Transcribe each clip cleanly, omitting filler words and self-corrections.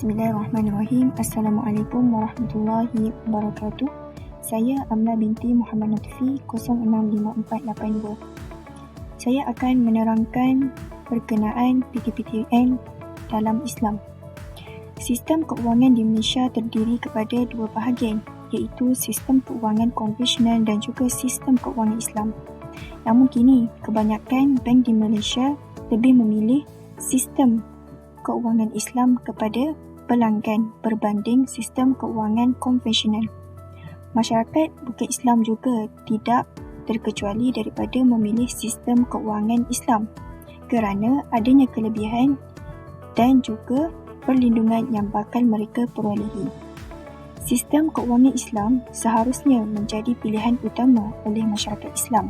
Bismillahirrahmanirrahim. Assalamualaikum warahmatullahi wabarakatuh. Saya Amla binti Muhammad Notfi 065482. Saya akan menerangkan berkenaan PTPTN dalam Islam. Sistem keuangan di Malaysia terdiri kepada dua bahagian, iaitu sistem keuangan konvensional dan juga sistem keuangan Islam. Namun kini, kebanyakan bank di Malaysia lebih memilih sistem keuangan Islam kepada pelanggan berbanding sistem keuangan konvensional. Masyarakat bukan Islam juga tidak terkecuali daripada memilih sistem keuangan Islam kerana adanya kelebihan dan juga perlindungan yang bakal mereka perolehi. Sistem keuangan Islam seharusnya menjadi pilihan utama oleh masyarakat Islam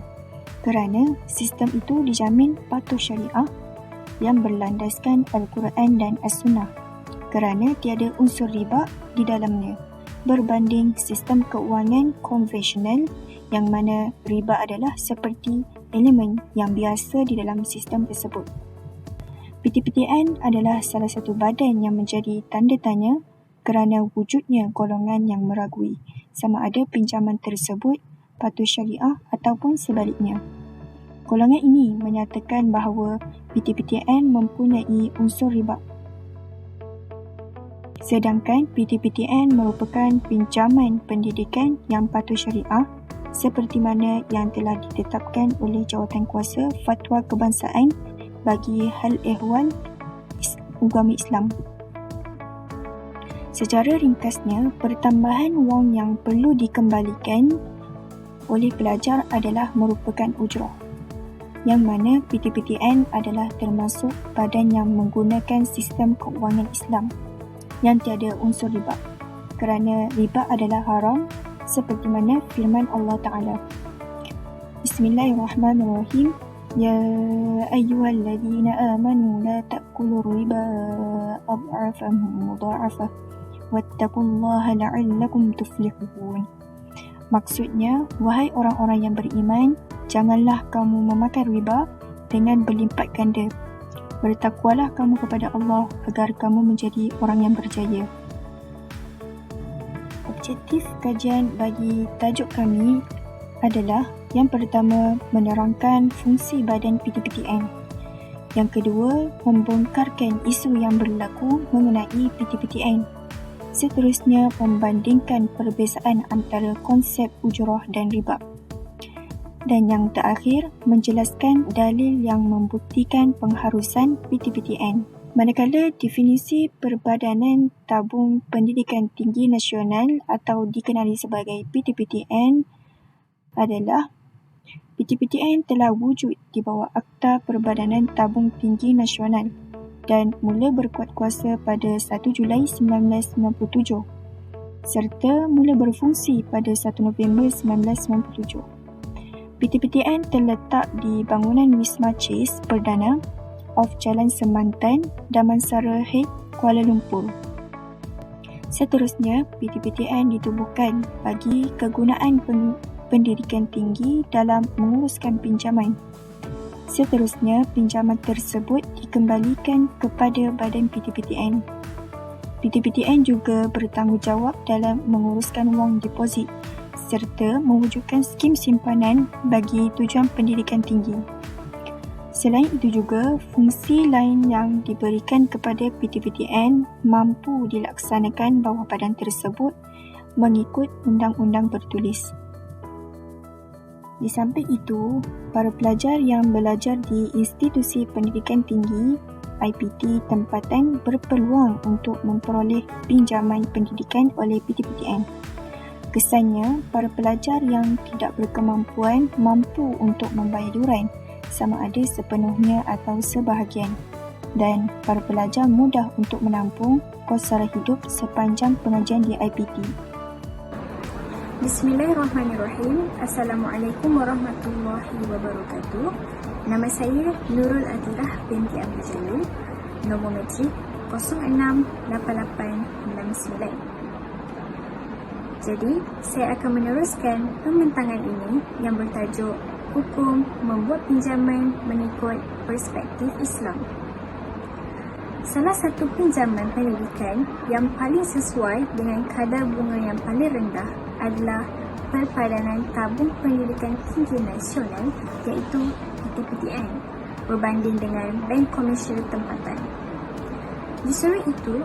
kerana sistem itu dijamin patuh syariah yang berlandaskan Al-Quran dan As-Sunnah kerana tiada unsur riba di dalamnya berbanding sistem keuangan konvensional yang mana riba adalah seperti elemen yang biasa di dalam sistem tersebut. PTPTN adalah salah satu badan yang menjadi tanda tanya kerana wujudnya golongan yang meragui sama ada pinjaman tersebut patuh syariah ataupun sebaliknya. Golongan ini menyatakan bahawa PTPTN mempunyai unsur riba. Sedangkan PTPTN merupakan pinjaman pendidikan yang patuh syariah seperti mana yang telah ditetapkan oleh Jawatankuasa Fatwa Kebangsaan bagi hal ehwal agama Islam. Secara ringkasnya, pertambahan wang yang perlu dikembalikan oleh pelajar adalah merupakan ujrah, yang mana PTPTN adalah termasuk badan yang menggunakan sistem keuangan Islam yang tiada unsur riba kerana riba adalah haram seperti mana firman Allah Ta'ala. Bismillahirrahmanirrahim. Ya ayyuhalladzina amanu la ta'kulu riba ad'afan mudha'afah wattaqullaha la'allakum tuflihun. Maksudnya, wahai orang-orang yang beriman, janganlah kamu memakan riba dengan berlipat ganda. Bertakwalah kamu kepada Allah agar kamu menjadi orang yang berjaya. Objektif kajian bagi tajuk kami adalah yang pertama, menerangkan fungsi badan PTPTN. Yang kedua, membongkarkan isu yang berlaku mengenai PTPTN. Seterusnya, membandingkan perbezaan antara konsep ujrah dan riba. Dan yang terakhir, menjelaskan dalil yang membuktikan pengharusan PTPTN. Manakala definisi Perbadanan Tabung Pendidikan Tinggi Nasional atau dikenali sebagai PTPTN adalah PTPTN telah wujud di bawah Akta Perbadanan Tabung Tinggi Nasional dan mula berkuat kuasa pada 1 Julai 1997 serta mula berfungsi pada 1 November 1997. PTPTN terletak di bangunan Wisma Chase Perdana off Jalan Semantan, Damansara Head, Kuala Lumpur. Seterusnya, PTPTN ditubuhkan bagi kegunaan pendidikan tinggi dalam menguruskan pinjaman. Seterusnya, pinjaman tersebut dikembalikan kepada badan PTPTN. PTPTN juga bertanggungjawab dalam menguruskan wang deposit serta mewujudkan skim simpanan bagi tujuan pendidikan tinggi. Selain itu juga, fungsi lain yang diberikan kepada PTPTN mampu dilaksanakan bawah badan tersebut mengikut undang-undang bertulis. Di samping itu, para pelajar yang belajar di institusi pendidikan tinggi IPT tempatan berpeluang untuk memperoleh pinjaman pendidikan oleh PTPTN. Kesannya, para pelajar yang tidak berkemampuan mampu untuk membayar yuran sama ada sepenuhnya atau sebahagian, dan para pelajar mudah untuk menampung kos sara hidup sepanjang pengajian di IPT. Bismillahirrahmanirrahim. Assalamualaikum warahmatullahi wabarakatuh. Nama saya Nurul Atirah binti Abdul Jalil. Nombor metrik 068869. Jadi, saya akan meneruskan pembentangan ini yang bertajuk Hukum Membuat Pinjaman Mengikut Perspektif Islam. Salah satu pinjaman pendidikan yang paling sesuai dengan kadar bunga yang paling rendah adalah Perpadanan Tabung Pendidikan Tinggi Nasional iaitu PTPTN berbanding dengan Bank Komersial Tempatan. Justru itu,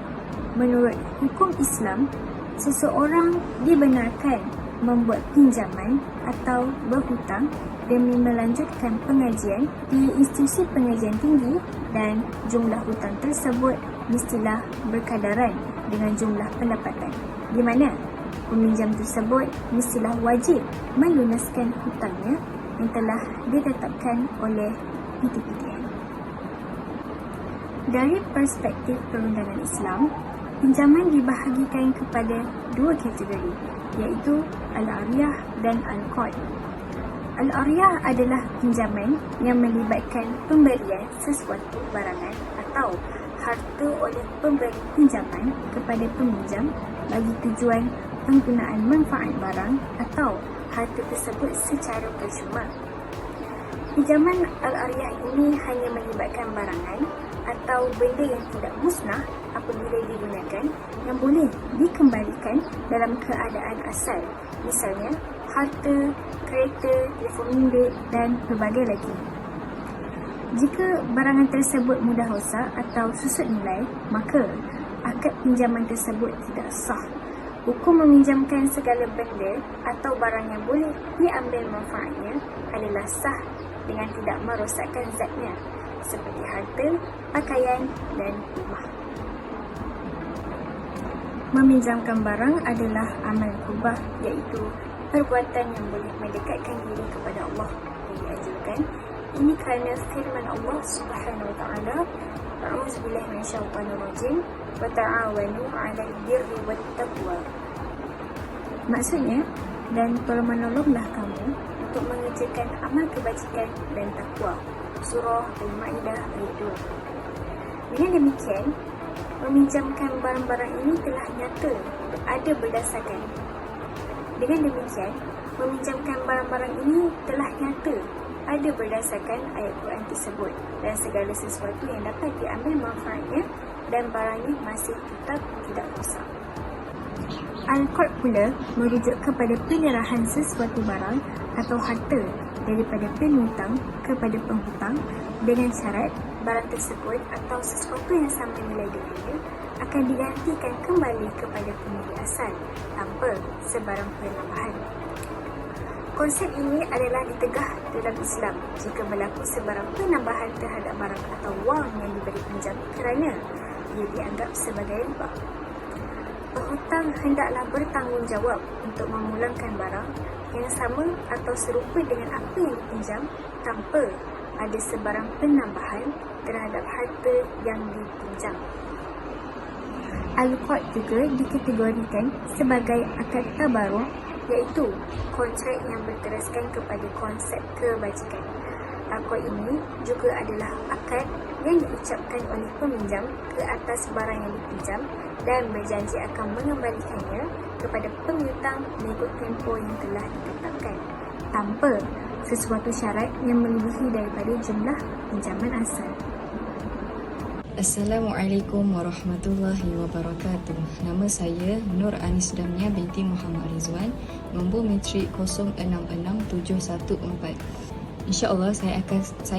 menurut hukum Islam, seseorang dibenarkan membuat pinjaman atau berhutang demi melanjutkan pengajian di institusi pengajian tinggi dan jumlah hutang tersebut mestilah berkadaran dengan jumlah pendapatan, di mana peminjam tersebut mestilah wajib melunaskan hutangnya yang telah ditetapkan oleh PTPTN. Dari perspektif perundangan Islam, pinjaman dibahagikan kepada dua kategori, iaitu Al-Ariyah dan Al-Qard. Al-Ariyah adalah pinjaman yang melibatkan pemberian sesuatu barangan atau harta oleh pemberi pinjaman kepada peminjam bagi tujuan penggunaan manfaat barang atau harta tersebut secara percuma. Pinjaman Al-Ariyah ini hanya melibatkan barangan atau benda yang tidak musnah apabila digunakan yang boleh dikembalikan dalam keadaan asal, misalnya harta, kereta, telefon bimbit dan pelbagai lagi. Jika barangan tersebut mudah rosak atau susut nilai, maka akad pinjaman tersebut tidak sah. Hukum meminjamkan segala benda atau barang yang boleh diambil manfaatnya adalah sah dengan tidak merosakkan zatnya, seperti harta, pakaian dan rumah. Meminjamkan barang adalah amal kubah, iaitu perbuatan yang boleh mendekatkan diri kepada Allah yang dianjurkan. Ini kerana firman Allah Subhanahu wa taala, "A'udzubillahi minasyaitonir rajim, wa ta'awanu 'alal birri wat taqwa." Maksudnya, dan tolong-menolonglah kamu untuk mengerjakan amal kebajikan dan takwa. Surah Al-Ma'idah ayat 2. Dengan demikian, meminjamkan barang-barang ini telah nyata ada berdasarkan. Dengan demikian, meminjamkan barang-barang ini telah nyata ada berdasarkan ayat Quran tersebut dan segala sesuatu yang dapat diambil manfaatnya dan barangnya masih tetap tidak rosak. Al-Qard pula merujuk kepada penyerahan sesuatu barang atau harta daripada penghutang kepada penghutang dengan syarat barang tersebut atau sesuatu yang sama nilai dengannya akan digantikan kembali kepada pemilik asal tanpa sebarang penambahan. Konsep ini adalah ditegah dalam Islam jika berlaku sebarang penambahan terhadap barang atau wang yang diberi pinjam kerana ia dianggap sebagai riba. Penghutang hendaklah bertanggungjawab untuk memulangkan barang yang sama atau serupa dengan apa yang dipinjam tanpa ada sebarang penambahan terhadap harta yang dipinjam. Al-Qard juga dikategorikan sebagai akad tabarruk, iaitu kontrak yang berteraskan kepada konsep kebajikan. Akad ini juga adalah akad yang diucapkan oleh peminjam ke atas barang yang dipinjam dan berjanji akan mengembalikannya kepada pengutang mengikut tempoh yang telah ditetapkan tanpa sesuatu syarat yang melebihi daripada jumlah pinjaman asal. Assalamualaikum warahmatullahi wabarakatuh. Nama saya Nur Anis Damia binti Muhammad Rizwan, nombor matrik 066714. InsyaAllah saya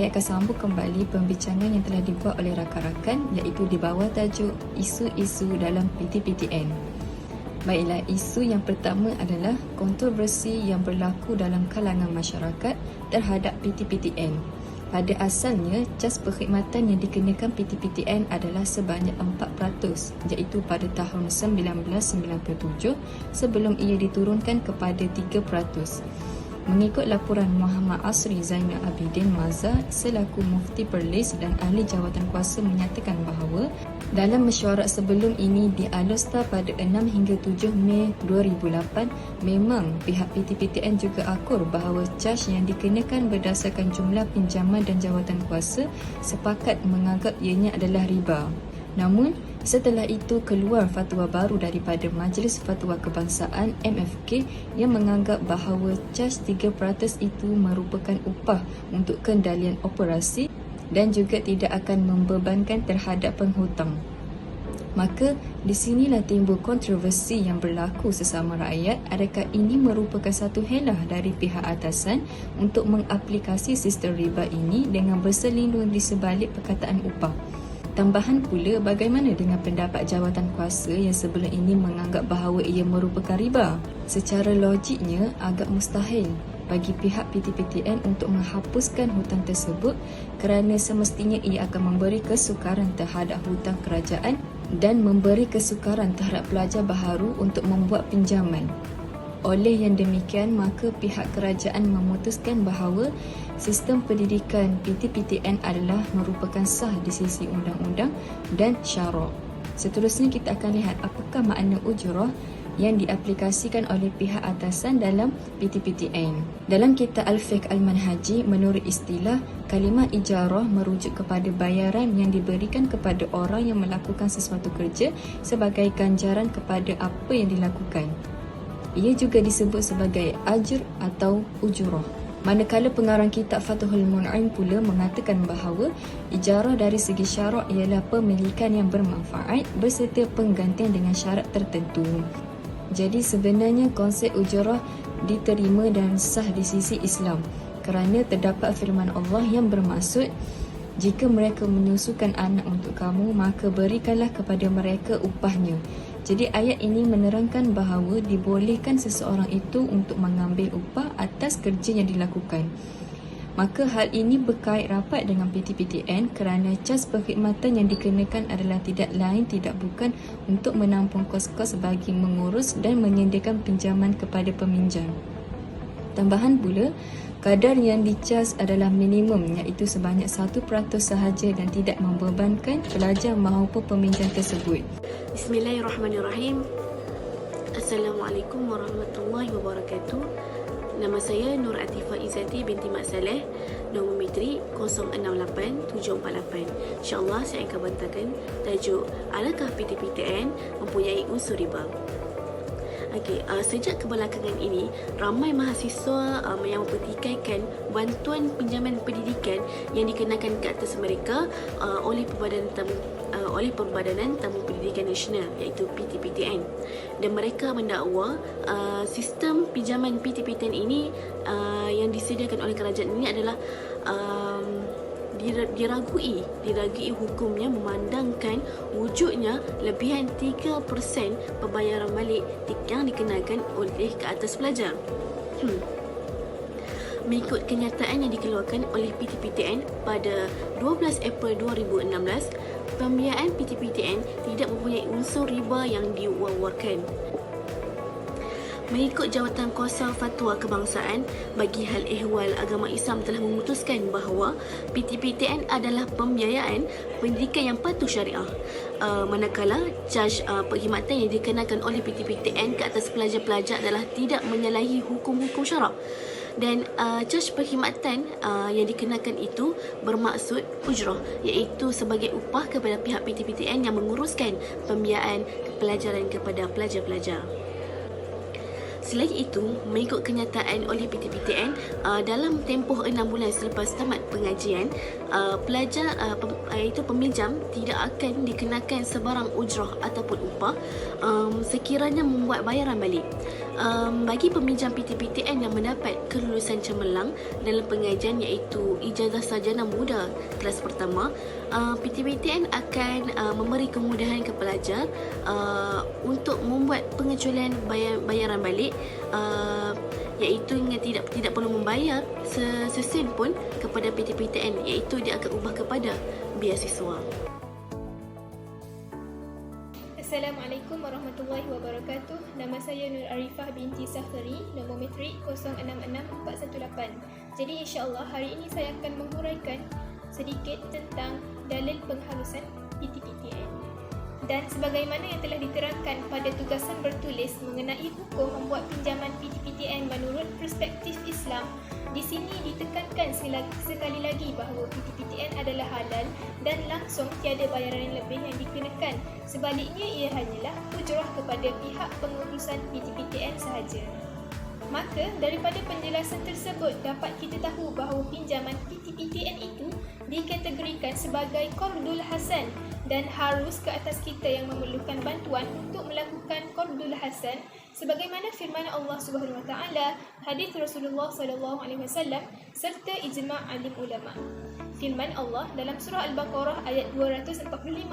akan sambung kembali pembincangan yang telah dibuat oleh rakan-rakan, iaitu di bawah tajuk isu-isu dalam PTPTN. Baiklah, isu yang pertama adalah kontroversi yang berlaku dalam kalangan masyarakat terhadap PTPTN. Pada asalnya, cas perkhidmatan yang dikenakan PTPTN adalah sebanyak 4%, iaitu pada tahun 1997 sebelum ia diturunkan kepada 3%. Mengikut laporan Muhammad Asri Zainal Abidin Mazhar selaku Mufti Perlis dan ahli jawatan kuasa menyatakan bahawa dalam mesyuarat sebelum ini di Alustar pada 6 hingga 7 Mei 2008, memang pihak PTPTN juga akur bahawa cas yang dikenakan berdasarkan jumlah pinjaman dan jawatan kuasa sepakat menganggap ianya adalah riba. Namun, setelah itu keluar fatwa baru daripada Majlis Fatwa Kebangsaan MFK yang menganggap bahawa cas 3% itu merupakan upah untuk kendalian operasi dan juga tidak akan membebankan terhadap penghutang. Maka di sinilah timbul kontroversi yang berlaku sesama rakyat, adakah ini merupakan satu helah dari pihak atasan untuk mengaplikasi sistem riba ini dengan berselindung di sebalik perkataan upah. Tambahan pula, bagaimana dengan pendapat jawatan kuasa yang sebelum ini menganggap bahawa ia merupakan riba? Secara logiknya agak mustahil bagi pihak PTPTN untuk menghapuskan hutang tersebut kerana semestinya ia akan memberi kesukaran terhadap hutang kerajaan dan memberi kesukaran terhadap pelajar baharu untuk membuat pinjaman. Oleh yang demikian, maka pihak kerajaan memutuskan bahawa sistem pendidikan PTPTN adalah merupakan sah di sisi undang-undang dan syarak. Seterusnya kita akan lihat apakah makna ujrah yang diaplikasikan oleh pihak atasan dalam PTPTN. Dalam kitab Al-Fiqh Al-Manhaji, menurut istilah, kalimah ijarah merujuk kepada bayaran yang diberikan kepada orang yang melakukan sesuatu kerja sebagai ganjaran kepada apa yang dilakukan. Ia juga disebut sebagai ajr atau ujurah. Manakala pengarang kitab Fathul Mun'im pula mengatakan bahawa ijarah dari segi syarak ialah pemilikan yang bermanfaat berserta penggantian dengan syarat tertentu. Jadi sebenarnya konsep ujurah diterima dan sah di sisi Islam kerana terdapat firman Allah yang bermaksud, jika mereka menyusukan anak untuk kamu, maka berikanlah kepada mereka upahnya. Jadi ayat ini menerangkan bahawa dibolehkan seseorang itu untuk mengambil upah atas kerja yang dilakukan. Maka hal ini berkait rapat dengan PTPTN kerana cas perkhidmatan yang dikenakan adalah tidak lain tidak bukan untuk menampung kos-kos bagi mengurus dan menyediakan pinjaman kepada peminjam. Tambahan pula, kadar yang dicas adalah minimum iaitu sebanyak 1% sahaja dan tidak membebankan pelajar maupun peminjam tersebut. Bismillahirrahmanirrahim. Assalamualaikum warahmatullahi wabarakatuh. Nama saya Nur Atifah Izzati binti Mak Saleh, nombor metrik 068748. InsyaAllah saya akan bantahkan tajuk adakah PTPTN mempunyai unsur riba. Sejak kebelakangan ini, ramai mahasiswa yang mempertikaikan bantuan pinjaman pendidikan yang dikenakan ke atas mereka oleh Perbadanan Tamu Pendidikan Nasional iaitu PTPTN, dan mereka mendakwa sistem pinjaman PTPTN ini yang disediakan oleh kerajaan ini adalah diragui hukumnya, memandangkan wujudnya lebihan 3% pembayaran balik yang dikenakan oleh ke atas pelajar. Mengikut kenyataan yang dikeluarkan oleh PTPTN pada 12 April 2016, pembiayaan PTPTN tidak mempunyai unsur riba yang diwawarkan. Mengikut Jawatan Kuasa Fatwa Kebangsaan bagi hal ehwal agama Islam telah memutuskan bahawa PTPTN adalah pembiayaan pendidikan yang patuh syariah, manakala caj perkhidmatan yang dikenakan oleh PTPTN ke atas pelajar-pelajar adalah tidak menyalahi hukum-hukum syarak. Dan caj perkhidmatan yang dikenakan itu bermaksud ujrah, iaitu sebagai upah kepada pihak PTPTN yang menguruskan pembiayaan pelajaran kepada pelajar-pelajar. Selain itu, mengikut kenyataan oleh PTPTN, dalam tempoh 6 bulan selepas tamat pengajian, pelajar iaitu peminjam tidak akan dikenakan sebarang ujrah ataupun upah sekiranya membuat bayaran balik. Bagi peminjam PTPTN yang mendapat kelulusan cemerlang dalam pengajian iaitu ijazah sarjana muda kelas pertama, PTPTN akan memberi kemudahan ke pelajar untuk membuat pengecualian bayaran balik, iaitu tidak perlu membayar sesen pun kepada PTPTN, iaitu dia akan ubah kepada beasiswa. Assalamualaikum warahmatullahi wabarakatuh. Nama saya Nur Arifah binti Sahtari, nombor metrik 066418. Jadi insya-Allah hari ini saya akan menguraikan sedikit tentang dalil penghalusan PTPTN. Dan sebagaimana yang telah diterangkan pada tugasan bertulis mengenai hukum membuat pinjaman PTPTN menurut perspektif Islam, di sini ditekankan sekali lagi bahawa PTPTN adalah halal dan langsung tiada bayaran yang lebih yang dikenakan. Sebaliknya ia hanyalah ujrah kepada pihak pengurusan PTPTN sahaja. Maka, daripada penjelasan tersebut dapat kita tahu bahawa pinjaman PTPTN itu dikategorikan sebagai qardul hasan dan harus ke atas kita yang memerlukan bantuan untuk melakukan qardul hasan sebagaimana firman Allah Subhanahu Wa Taala, hadis Rasulullah sallallahu alaihi wasallam serta ijma' alim ulama. Firman Allah dalam surah Al-Baqarah ayat 245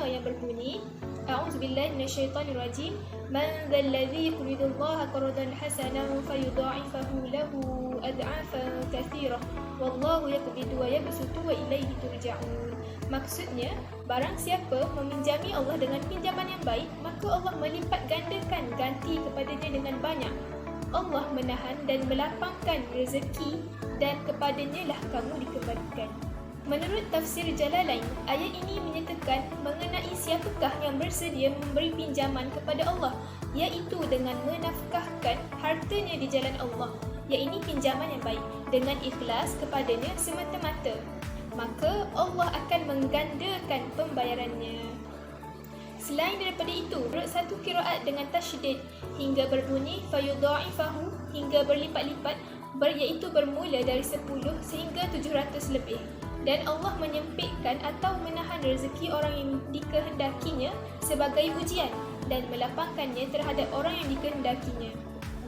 yang berbunyi, A'udzubillahi minasyaitonirrajim. Man dzalladzi yuqridullaha qardan hasanan fayudha'ifahu lahu ad'afan katsirah wallahu yaqbidu wa yabsutu wa ilaihi turja'un. Maksudnya, barang siapa meminjami Allah dengan pinjaman yang baik, maka Allah melipat gandakan ganti kepadanya dengan banyak. Allah menahan dan melapangkan rezeki dan kepadanya lah kamu dikembalikan. Menurut tafsir Jalalain, ayat ini menyatakan mengenai siapakah yang bersedia memberi pinjaman kepada Allah, iaitu dengan menafkahkan hartanya di jalan Allah, iaitu pinjaman yang baik, dengan ikhlas kepadanya semata-mata. Maka Allah akan menggandakan pembayarannya. Selain daripada itu, menurut satu qiraat dengan tasydid hingga berbunyi fayudha'ifahu hingga berlipat-lipat, iaitu bermula dari 10 sehingga 700 lebih. Dan Allah menyempitkan atau menahan rezeki orang yang dikehendakinya sebagai ujian dan melapangkannya terhadap orang yang dikehendakinya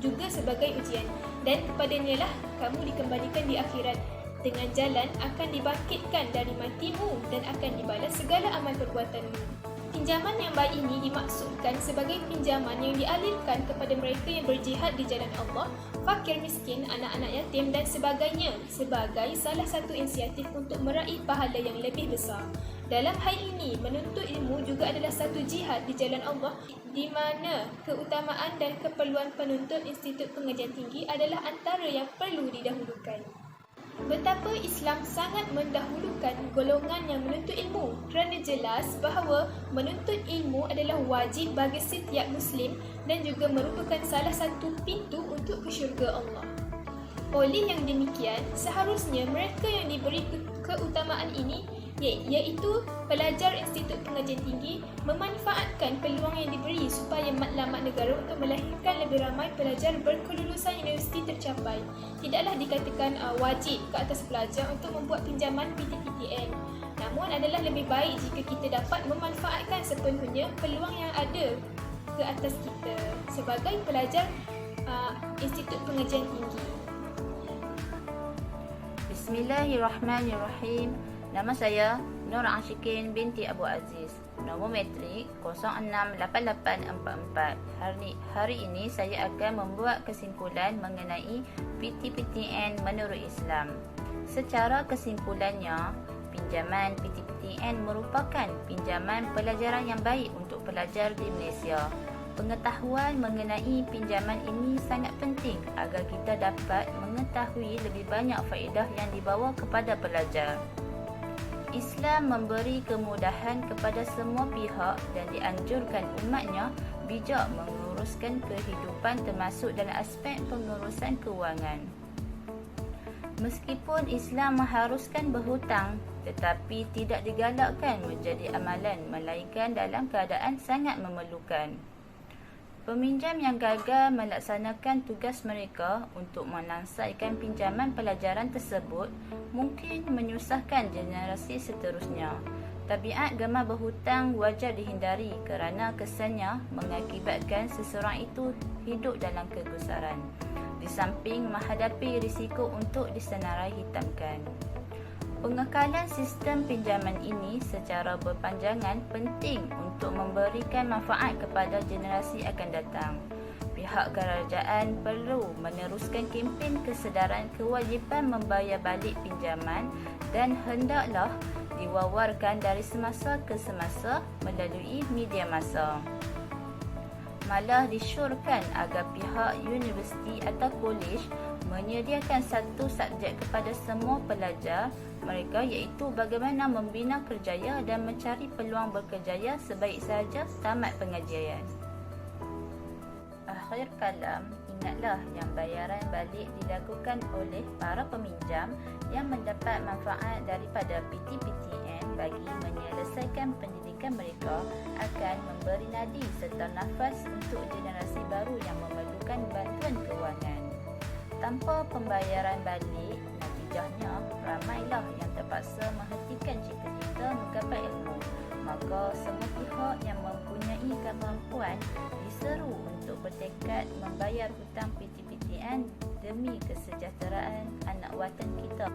juga sebagai ujian. Dan kepadanya lah kamu dikembalikan di akhirat. Dengan jalan akan dibangkitkan dari matimu dan akan dibalas segala amal perbuatanmu. Pinjaman yang baik ini dimaksudkan sebagai pinjaman yang dialirkan kepada mereka yang berjihad di jalan Allah, fakir miskin, anak-anak yatim dan sebagainya sebagai salah satu inisiatif untuk meraih pahala yang lebih besar. Dalam hal ini, menuntut ilmu juga adalah satu jihad di jalan Allah di mana keutamaan dan keperluan penuntut institut pengajian tinggi adalah antara yang perlu didahulukan. Betapa Islam sangat mendahulukan golongan yang menuntut ilmu kerana jelas bahawa menuntut ilmu adalah wajib bagi setiap Muslim dan juga merupakan salah satu pintu untuk ke syurga Allah. Oleh yang demikian, seharusnya mereka yang diberi keutamaan ini iaitu pelajar Institut Pengajian Tinggi memanfaatkan peluang yang diberi supaya matlamat negara untuk melahirkan lebih ramai pelajar berkelulusan universiti tercapai. Tidaklah dikatakan wajib ke atas pelajar untuk membuat pinjaman PTPTN. Namun adalah lebih baik jika kita dapat memanfaatkan sepenuhnya peluang yang ada ke atas kita sebagai pelajar Institut Pengajian Tinggi. Bismillahirrahmanirrahim. Nama saya Nur Ashikin binti Abu Aziz. Nombor metrik 068844. Hari ini saya akan membuat kesimpulan mengenai PTPTN menurut Islam. Secara kesimpulannya, pinjaman PTPTN merupakan pinjaman pelajaran yang baik untuk pelajar di Malaysia. Pengetahuan mengenai pinjaman ini sangat penting agar kita dapat mengetahui lebih banyak faedah yang dibawa kepada pelajar. Islam memberi kemudahan kepada semua pihak dan dianjurkan umatnya bijak menguruskan kehidupan termasuk dalam aspek pengurusan kewangan. Meskipun Islam mengharuskan berhutang, tetapi tidak digalakkan menjadi amalan melainkan dalam keadaan sangat memerlukan. Peminjam yang gagal melaksanakan tugas mereka untuk melangsaikan pinjaman pelajaran tersebut mungkin menyusahkan generasi seterusnya. Tabiat gemar berhutang wajar dihindari kerana kesannya mengakibatkan seseorang itu hidup dalam kegusaran, di samping menghadapi risiko untuk disenarai hitamkan. Pengekalan sistem pinjaman ini secara berpanjangan penting untuk memberikan manfaat kepada generasi akan datang. Pihak kerajaan perlu meneruskan kempen kesedaran kewajipan membayar balik pinjaman dan hendaklah diwawarkan dari semasa ke semasa melalui media massa. Malah disyorkan agar pihak universiti atau kolej menyediakan satu subjek kepada semua pelajar mereka iaitu bagaimana membina kerjaya dan mencari peluang berkerjaya sebaik sahaja tamat pengajian. Akhir kalam, ingatlah yang bayaran balik dilakukan oleh para peminjam yang mendapat manfaat daripada PTPTN bagi menyelesaikan pendidikan mereka akan memberi nadi serta nafas untuk generasi baru yang memerlukan bantuan kewangan. Tanpa pembayaran balik, natijahnya ramailah yang terpaksa menghentikan cita-cita menggapai ilmu. Maka semua pihak yang mempunyai kemampuan diseru untuk bertekad membayar hutang PTPTN demi kesejahteraan anak watan kita.